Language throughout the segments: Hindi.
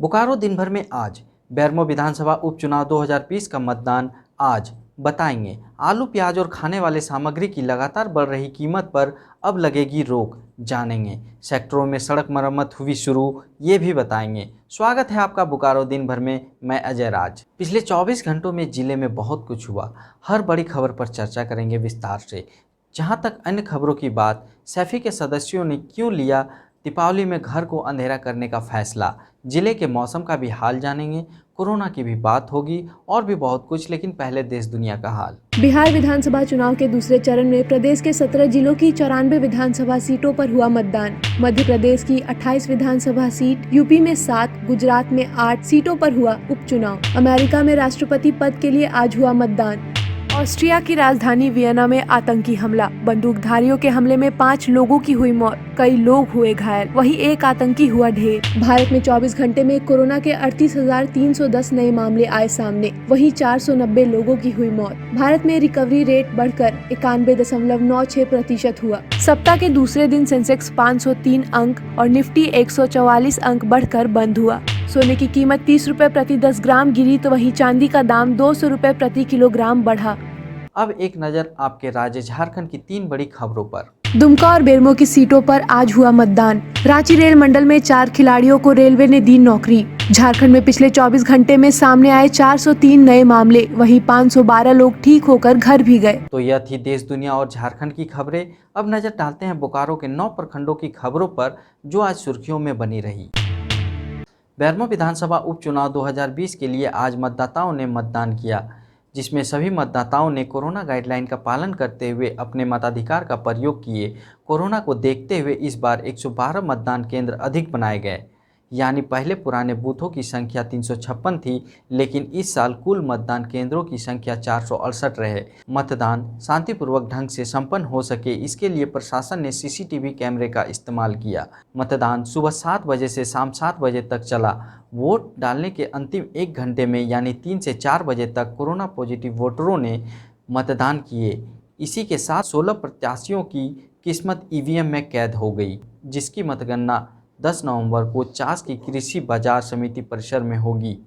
बोकारो दिन भर में आज बेरमो विधानसभा उपचुनाव 2020 का मतदान आज बताएंगे। आलू प्याज और खाने वाले सामग्री की लगातार बढ़ रही कीमत पर अब लगेगी रोक, जानेंगे। सेक्टरों में सड़क मरम्मत हुई शुरू, ये भी बताएंगे। स्वागत है आपका बोकारो दिन भर में, मैं अजय राज। पिछले 24 घंटों में जिले में बहुत कुछ हुआ। हर बड़ी खबर पर चर्चा करेंगे विस्तार से। जहां तक अन्य खबरों की बात, सैफी के सदस्यों ने क्यों लिया दीपावली में घर को अंधेरा करने का फैसला, जिले के मौसम का भी हाल जानेंगे, कोरोना की भी बात होगी और भी बहुत कुछ। लेकिन पहले देश दुनिया का हाल। बिहार विधानसभा चुनाव के दूसरे चरण में प्रदेश के 17 जिलों की 94 विधानसभा सीटों पर हुआ मतदान। मध्य प्रदेश की 28 विधानसभा सीट, यूपी में 7, गुजरात में 8 सीटों पर हुआ उपचुनाव। अमेरिका में राष्ट्रपति पद के लिए आज हुआ मतदान। ऑस्ट्रिया की राजधानी वियना में आतंकी हमला, बंदूकधारियों के हमले में 5 लोगों की हुई मौत, कई लोग हुए घायल, वहीं एक आतंकी हुआ ढेर। भारत में 24 घंटे में कोरोना के 38,310 नए मामले आए सामने, वहीं 490 लोगों की हुई मौत। भारत में रिकवरी रेट बढ़कर 91.96% हुआ। सप्ताह के दूसरे दिन सेंसेक्स 503 अंक और निफ्टी 144 अंक बढ़कर बंद हुआ। सोने की कीमत 30 रुपए प्रति 10 ग्राम गिरी, तो वहीं चांदी का दाम 200 रुपए प्रति किलोग्राम बढ़ा। अब एक नज़र आपके राज्य झारखंड की 3 बड़ी खबरों पर। दुमका और बेरमो की सीटों पर आज हुआ मतदान। रांची रेल मंडल में 4 खिलाड़ियों को रेलवे ने दी नौकरी। झारखंड में पिछले 24 घंटे में सामने आए 403 नए मामले, वहीं 512 लोग ठीक होकर घर भी गए। तो यह थी देश दुनिया और झारखंड की खबरें। अब नजर डालते हैं बोकारो के 9 प्रखंडों की खबरों पर, जो आज सुर्खियों में बनी रही। बेरमो विधानसभा उपचुनाव 2020 के लिए आज मतदाताओं ने मतदान किया, जिसमें सभी मतदाताओं ने कोरोना गाइडलाइन का पालन करते हुए अपने मताधिकार का प्रयोग किए। कोरोना को देखते हुए इस बार 112 मतदान केंद्र अधिक बनाए गए, यानी पहले पुराने बूथों की संख्या 356 थी, लेकिन इस साल कुल मतदान केंद्रों की संख्या 468 रहे। मतदान शांतिपूर्वक ढंग से संपन्न हो सके, इसके लिए प्रशासन ने सीसीटीवी कैमरे का इस्तेमाल किया। मतदान सुबह 7 बजे से शाम 7 बजे तक चला। वोट डालने के अंतिम 1 घंटे में यानी 3 से 4 बजे तक कोरोना पॉजिटिव वोटरों ने मतदान किए। इसी के साथ 16 प्रत्याशियों की किस्मत ईवीएम में कैद हो गई, जिसकी मतगणना 10 नवंबर को चास की कृषि बाजार समिति परिसर में होगी।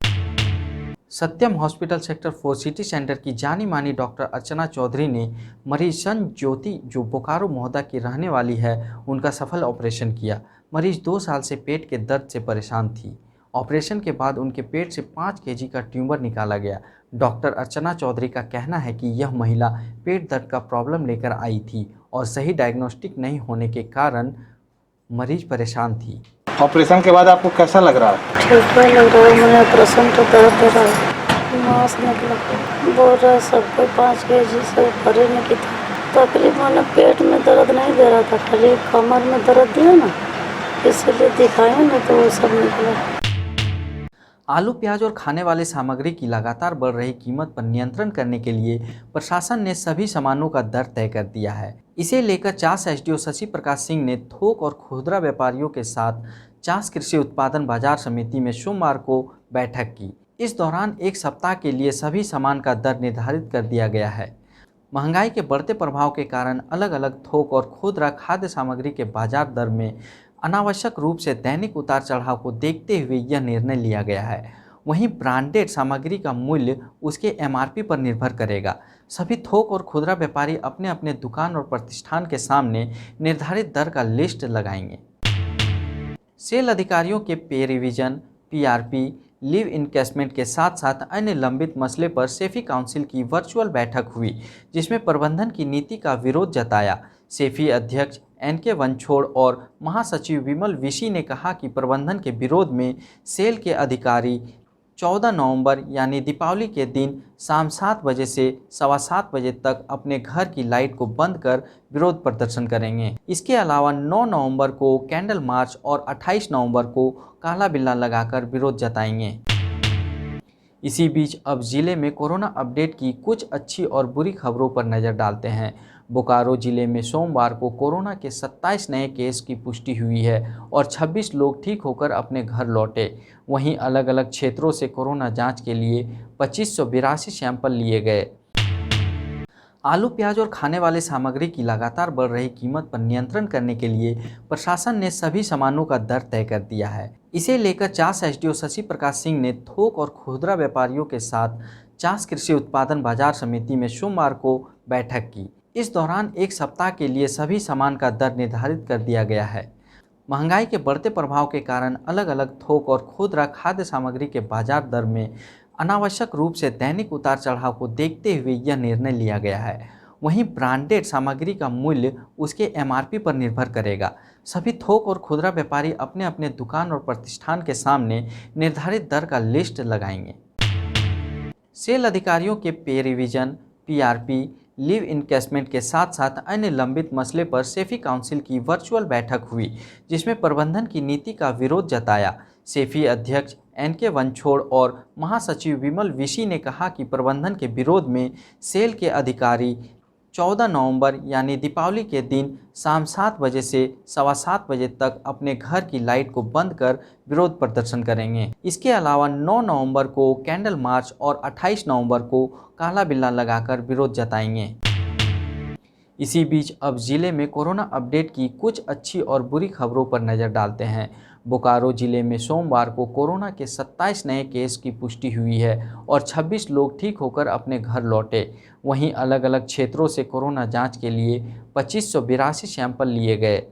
सत्यम हॉस्पिटल सेक्टर 4 सिटी सेंटर की जानी मानी डॉक्टर अर्चना चौधरी ने मरीज सन ज्योति, जो बोकारो महोदा की रहने वाली है, उनका सफल ऑपरेशन किया। मरीज 2 साल से पेट के दर्द से परेशान थी। ऑपरेशन के बाद उनके पेट से 5 केजी का ट्यूमर निकाला गया। डॉक्टर अर्चना चौधरी का कहना है कि यह महिला पेट दर्द का प्रॉब्लम लेकर आई थी और सही डायग्नोस्टिक नहीं होने के कारण मरीज परेशान थी। ऑपरेशन के बाद आपको कैसा लग रहा है? ठीक लग रहा है। मैंने ऑपरेशन तो दर्द हो रहा है, मांस निकला, बोल रहा है सबको 5 केजी से ऊपर ही निकली था। तकलीफ मैंने पेट में दर्द नहीं दे रहा था, खाली कमर में दर्द दिया ना, इसलिए दिखाया ना तो वो सब निकला। आलू प्याज और खाने वाले सामग्री की लगातार बढ़ रही कीमत पर नियंत्रण करने के लिए प्रशासन ने सभी सामानों का दर तय कर दिया है। इसे लेकर चास एसडीओ शशि प्रकाश सिंह ने थोक और खुदरा व्यापारियों के साथ चास कृषि उत्पादन बाजार समिति में सोमवार को बैठक की। इस दौरान 1 सप्ताह के लिए सभी सामान का दर निर्धारित कर दिया गया है। महंगाई के बढ़ते प्रभाव के कारण अलग अलग थोक और खुदरा खाद्य सामग्री के बाजार दर में अनावश्यक रूप से दैनिक उतार चढ़ाव को देखते हुए यह निर्णय लिया गया है। वहीं ब्रांडेड सामग्री का मूल्य उसके एमआरपी पर निर्भर करेगा। सभी थोक और खुदरा व्यापारी अपने अपने दुकान और प्रतिष्ठान के सामने निर्धारित दर का लिस्ट लगाएंगे। सेल अधिकारियों के पे रिवीजन, पीआरपी, लीव इनकैशमेंट के साथ साथ अन्य लंबित मसले पर सेफी काउंसिल की वर्चुअल बैठक हुई, जिसमें प्रबंधन की नीति का विरोध जताया। सेफी अध्यक्ष एनके वनछोड़ और महासचिव विमल विशी ने कहा कि प्रबंधन के विरोध में सेल के अधिकारी 14 नवंबर यानी दीपावली के दिन शाम 7 बजे से 7:15 बजे तक अपने घर की लाइट को बंद कर विरोध प्रदर्शन करेंगे। इसके अलावा 9 नवंबर को कैंडल मार्च और 28 नवंबर को काला बिल्ला लगाकर विरोध जताएंगे। इसी बीच अब जिले में कोरोना अपडेट की कुछ अच्छी और बुरी खबरों पर नज़र डालते हैं। बोकारो जिले में सोमवार को कोरोना के 27 नए केस की पुष्टि हुई है और 26 लोग ठीक होकर अपने घर लौटे। वहीं अलग अलग क्षेत्रों से कोरोना जांच के लिए 2582 सैंपल लिए गए। आलू प्याज और खाने वाले सामग्री की लगातार बढ़ रही कीमत पर नियंत्रण करने के लिए प्रशासन ने सभी सामानों का दर तय कर दिया है। इसे लेकर चास एसडीओ शशि प्रकाश सिंह ने थोक और खुदरा व्यापारियों के साथ चास कृषि उत्पादन बाजार समिति में सोमवार को बैठक की। इस दौरान एक सप्ताह के लिए सभी सामान का दर निर्धारित कर दिया गया है। महंगाई के बढ़ते प्रभाव के कारण अलग अलग थोक और खुदरा खाद्य सामग्री के बाजार दर में अनावश्यक रूप से दैनिक उतार चढ़ाव को देखते हुए यह निर्णय लिया गया है। वहीं ब्रांडेड सामग्री का मूल्य उसके एमआरपी पर निर्भर करेगा। सभी थोक और खुदरा व्यापारी अपने अपने दुकान और प्रतिष्ठान के सामने निर्धारित दर का लिस्ट लगाएंगे। सेल अधिकारियों के पे रिवीजन, पीआरपी, लीव इनकैशमेंट के साथ साथ अन्य लंबित मसले पर सेफी काउंसिल की वर्चुअल बैठक हुई, जिसमें प्रबंधन की नीति का विरोध जताया। सेफी अध्यक्ष एनके वनछोड़ और महासचिव विमल विशी ने कहा कि प्रबंधन के विरोध में सेल के अधिकारी 14 नवंबर यानी दीपावली के दिन शाम 7 बजे से 7:15 बजे तक अपने घर की लाइट को बंद कर विरोध प्रदर्शन करेंगे। इसके अलावा 9 नवंबर को कैंडल मार्च और 28 नवंबर को काला बिल्ला लगाकर विरोध जताएंगे। इसी बीच अब जिले में कोरोना अपडेट की कुछ अच्छी और बुरी खबरों पर नज़र डालते हैं। बोकारो जिले में सोमवार को कोरोना के 27 नए केस की पुष्टि हुई है और 26 लोग ठीक होकर अपने घर लौटे। वहीं अलग अलग क्षेत्रों से कोरोना जांच के लिए 2582 सैंपल लिए गए।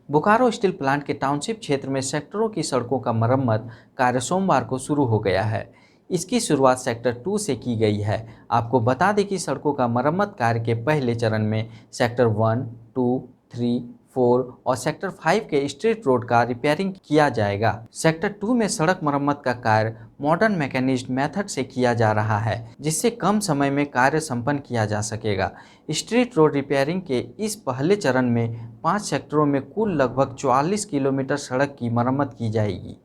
बोकारो स्टील प्लांट के टाउनशिप क्षेत्र में सेक्टरों की सड़कों का मरम्मत कार्य सोमवार को शुरू हो गया है। इसकी शुरुआत सेक्टर 2 से की गई है। आपको बता दें कि सड़कों का मरम्मत कार्य के पहले चरण में सेक्टर 1, 2, 3, 4 और सेक्टर 5 के स्ट्रीट रोड का रिपेयरिंग किया जाएगा। सेक्टर 2 में सड़क मरम्मत का कार्य मॉडर्न मैकेनिज्ड मेथड से किया जा रहा है, जिससे कम समय में कार्य संपन्न किया जा सकेगा। स्ट्रीट रोड रिपेयरिंग के इस पहले चरण में 5 सेक्टरों में कुल लगभग 44 किलोमीटर सड़क की मरम्मत की जाएगी।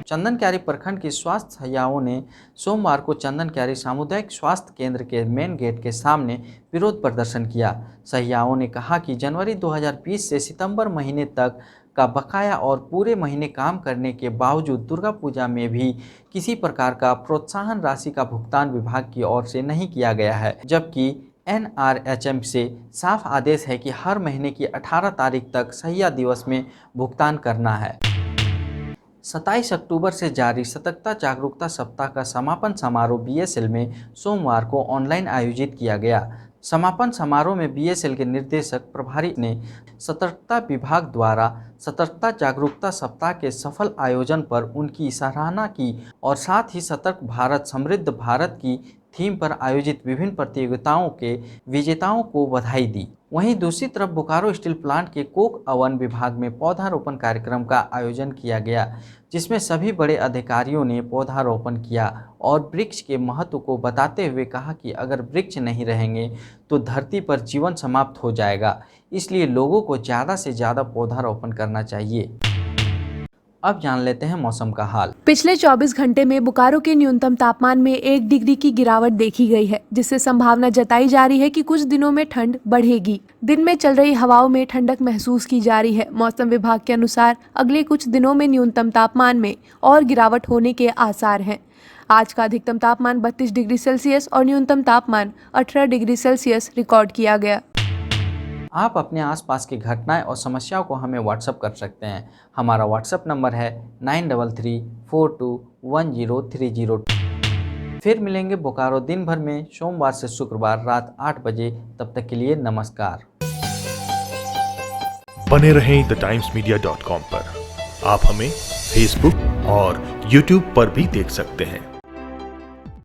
चंदन क्यारी प्रखंड की स्वास्थ्य सहियाओं ने सोमवार को चंदन क्यारी सामुदायिक स्वास्थ्य केंद्र के मेन गेट के सामने विरोध प्रदर्शन किया। सहियाओं ने कहा कि जनवरी 2020 से सितंबर महीने तक का बकाया और पूरे महीने काम करने के बावजूद दुर्गा पूजा में भी किसी प्रकार का प्रोत्साहन राशि का भुगतान विभाग की ओर से नहीं किया गया है, जबकि NRHM से साफ आदेश है कि हर महीने की 18 तारीख तक सहिया दिवस में भुगतान करना है। 27 अक्टूबर से जारी सतर्कता जागरूकता सप्ताह का समापन समारोह BSL में सोमवार को ऑनलाइन आयोजित किया गया। समापन समारोह में BSL के निर्देशक प्रभारी ने सतर्कता विभाग द्वारा सतर्कता जागरूकता सप्ताह के सफल आयोजन पर उनकी सराहना की और साथ ही सतर्क भारत समृद्ध भारत की थीम पर आयोजित विभिन्न प्रतियोगिताओं के विजेताओं को बधाई दी। वहीं दूसरी तरफ बोकारो स्टील प्लांट के कोक अवन विभाग में पौधारोपण कार्यक्रम का आयोजन किया गया, जिसमें सभी बड़े अधिकारियों ने पौधारोपण किया और वृक्ष के महत्व को बताते हुए कहा कि अगर वृक्ष नहीं रहेंगे तो धरती पर जीवन समाप्त हो जाएगा, इसलिए लोगों को ज़्यादा से ज़्यादा पौधारोपण करना चाहिए। अब जान लेते हैं मौसम का हाल। पिछले 24 घंटे में बोकारो के न्यूनतम तापमान में 1 डिग्री की गिरावट देखी गई है, जिससे संभावना जताई जा रही है कि कुछ दिनों में ठंड बढ़ेगी। दिन में चल रही हवाओं में ठंडक महसूस की जा रही है। मौसम विभाग के अनुसार अगले कुछ दिनों में न्यूनतम तापमान में और गिरावट होने के आसार हैं। आज का अधिकतम तापमान 32 डिग्री सेल्सियस और न्यूनतम तापमान 18 डिग्री सेल्सियस रिकॉर्ड किया गया। आप अपने आसपास की घटनाएं और समस्याओं को हमें व्हाट्सएप कर सकते हैं। हमारा व्हाट्सएप नंबर है 9334210302। फिर मिलेंगे बोकारो दिन भर में सोमवार से शुक्रवार रात 8 बजे। तब तक के लिए नमस्कार। बने रहें thetimes media.com पर। आप हमें फेसबुक और यूट्यूब पर भी देख सकते हैं।